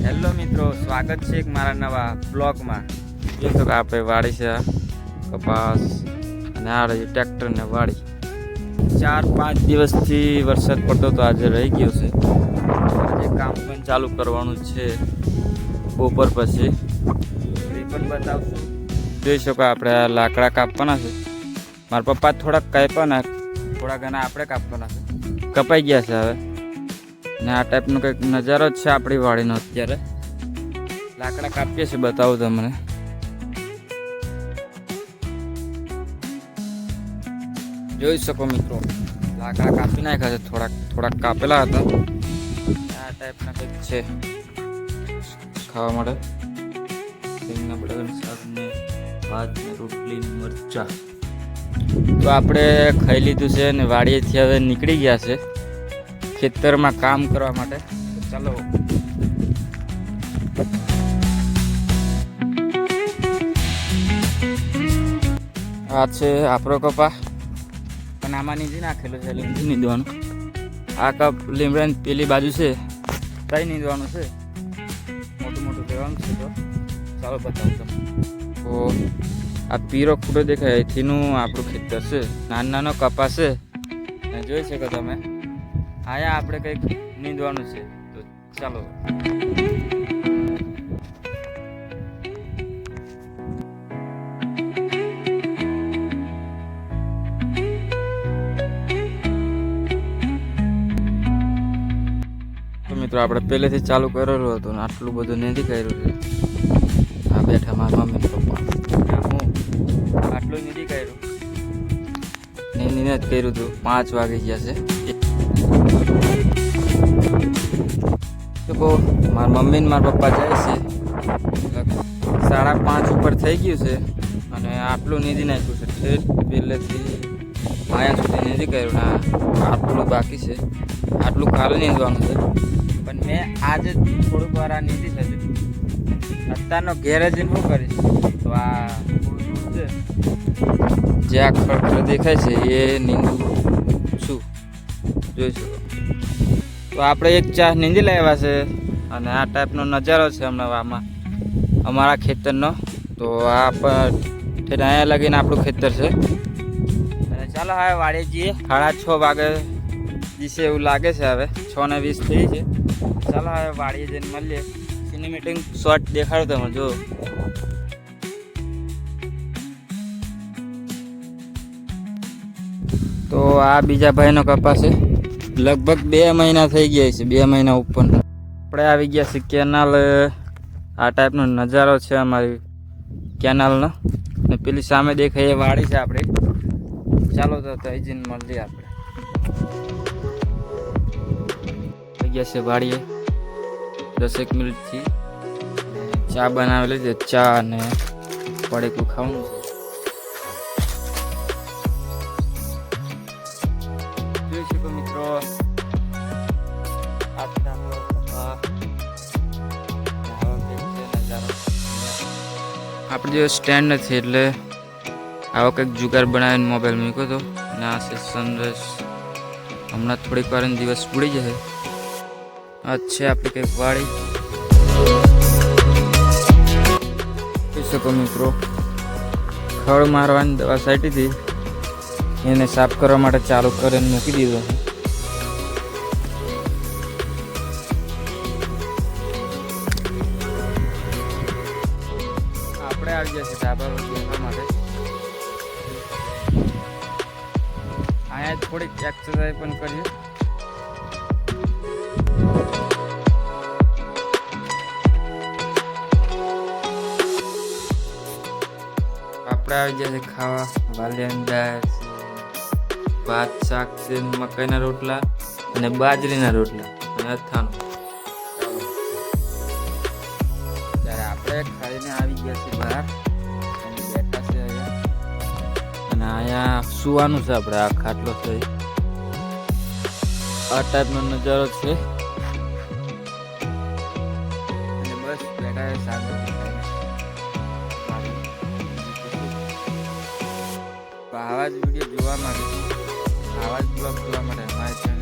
Hello મિત્રો, સ્વાગત છે એક મારા નવા બ્લોગમાં। જો તો કે આપણે વાડી છે કપાસ અને આ રહી ટ્રેક્ટરને વાડી। 4-5 દિવસથી વરસાદ પડતો તો આજે રહી ગયો છે। આજે કામ પણ ચાલુ કરવાનું છે બપોર પછી, એ પણ બતાવશું। જોઈ શકો આપણે આ લાકડા કાપવાના છે। મારા પપ્પા થોડાક કાપ્યા, થોડા ઘણા આપણે કાપવાના છે। કપાઈ ગયા છે હવે, ને આ ટાઈપનો કંઈક નજારો જ છે આપણી વાડીનો। અત્યારે લાકડા કાપીએ છીએ, બતાવું તમને। જોઈ શકો મિત્રો, લાકડા કાપી નાખ્યા છે, થોડાક કાપેલા હતા। આ ટાઈપના કંઈક છે ખાવા માટે। રીંગણા બટાકાનું શાક ને ભાત ને રોટલી ને મરચા તો આપણે ખાઈ લીધું છે ને વાડીએથી હવે નીકળી ગયા છે ખેતરમાં કામ કરવા માટે। ચાલો આ છે આપણો કપા, પણ આમાં નીંદી નાખેલું છે, લીમડી નીંદવાનું। આ કપ લીમડાની પેલી બાજુ છે, કઈ નીંદવાનું છે, મોટું મોટું કહેવાનું છે। તો ચાલો બતાવું તમને। તો આ પીરો ખૂટો દેખાય, એથીનું આપણું ખેતર છે। નાનો કપા છે, જોઈ શકો તમે। આયા આપણે કંઈક નીંદવાનું છે, તો ચાલો। તો મિત્રો આપણે પહેલેથી ચાલુ કરેલું હતું ને આટલું બધું નથી કર્યું છે। આ બેઠા મારા મમ્મી પપ્પા, હું આટલું નથી કર્યું, નહીં જ કર્યું હતું। 5 વાગી ગયા છે। તો મારા મમ્મી ને મારા પપ્પા જાય છે, 5:30 ઉપર થઈ ગયું છે, અને આટલું નીંદી નાખ્યું છે। ઠેઠ પહેલેથી આયા સુધી નીંદી કર્યું ને આટલું બાકી છે। આટલું કાલે નીંદવાનું છે, પણ મેં આજે થોડુંક વાર આ નીંદી થશે। અત્યારનો ઘેર જ શું કરીશ, તો આ થોડું છે જે આ ખડખડ દેખાય છે એ નીંદું છું, જોઈ શકો। તો આપણે એક ચાહ નીંદી લાવ્યા છે, અને આ ટાઈપનો નજારો છે હમણાં આમાં અમારા ખેતરનો। તો આ ઠેઠ અહીંયા લગીને આપણું ખેતર છે। અને ચાલો હવે વાડીએ જઈએ। 6:30 વાગે દિશે એવું લાગે છે। હવે 6:20 થઈ છે। ચાલો હવે વાડીએ જઈને મળીએ। સિનેમેટિક શોટ દેખાડો તમે, જો તો આ બીજા ભાઈનો કપાસ છે, લગભગ 2 મહિના થઈ ગયા છે, 2 મહિના ઉપર। આપણે આવી ગયા છે કેનાલ। આ ટાઈપનો નજારો છે અમારી કેનાલનો, ને પેલી સામે દેખાય એ વાડી છે આપણી। ચાલો તો અહીં જઈને મળીએ આપણે। આવી ગયા છે વાડીએ 10 મિનિટથી। ચા બનાવેલી છે, ચા અને પડીકું ખાવાનું છે। જોઈ શકો મિત્રો, આપણે જો સ્ટેન્ડ નથી એટલે આવો કંઈક જુગાર બનાવીને મોબાઈલ મૂક્યો હતો, અને આ છે સનરાઈઝ। હમણાં થોડીક વાર દિવસ ઉડી જશે। આ છે આપણી કંઈક વાડી, જોઈ શકો મિત્રો। ખડ મારવાની દવા છાંટી હતી, એને સાફ કરવા માટે ચાલુ કરીને મૂકી દીધો છે। આપણે આવી ગયા છે ધાબા પર બેસવા માટે। અહીંયા થોડીક એક્સરસાઇઝ પણ કરીએ। આપણે આવી ગયા છે ખાવા। વાલિયાની દાળ છે, ભાત શાક છે, મકાઈના રોટલા અને બાજરીના રોટલા અને અથાણું। ત્યારે આપણે ખાઈને આવી ગયા છીએ બહાર, અને બેઠા છે અહીંયા। અને અહીંયા સુવાનું છે આપણે, આ ખાટલો છે, આ ટાઈપનો નજારો છે। અને બસ બેઠા છે સાંજે। આવા જ વિડીયો જોવા માટે, આવા જ બ્લોગ જોવા માટે અમારી ચેનલ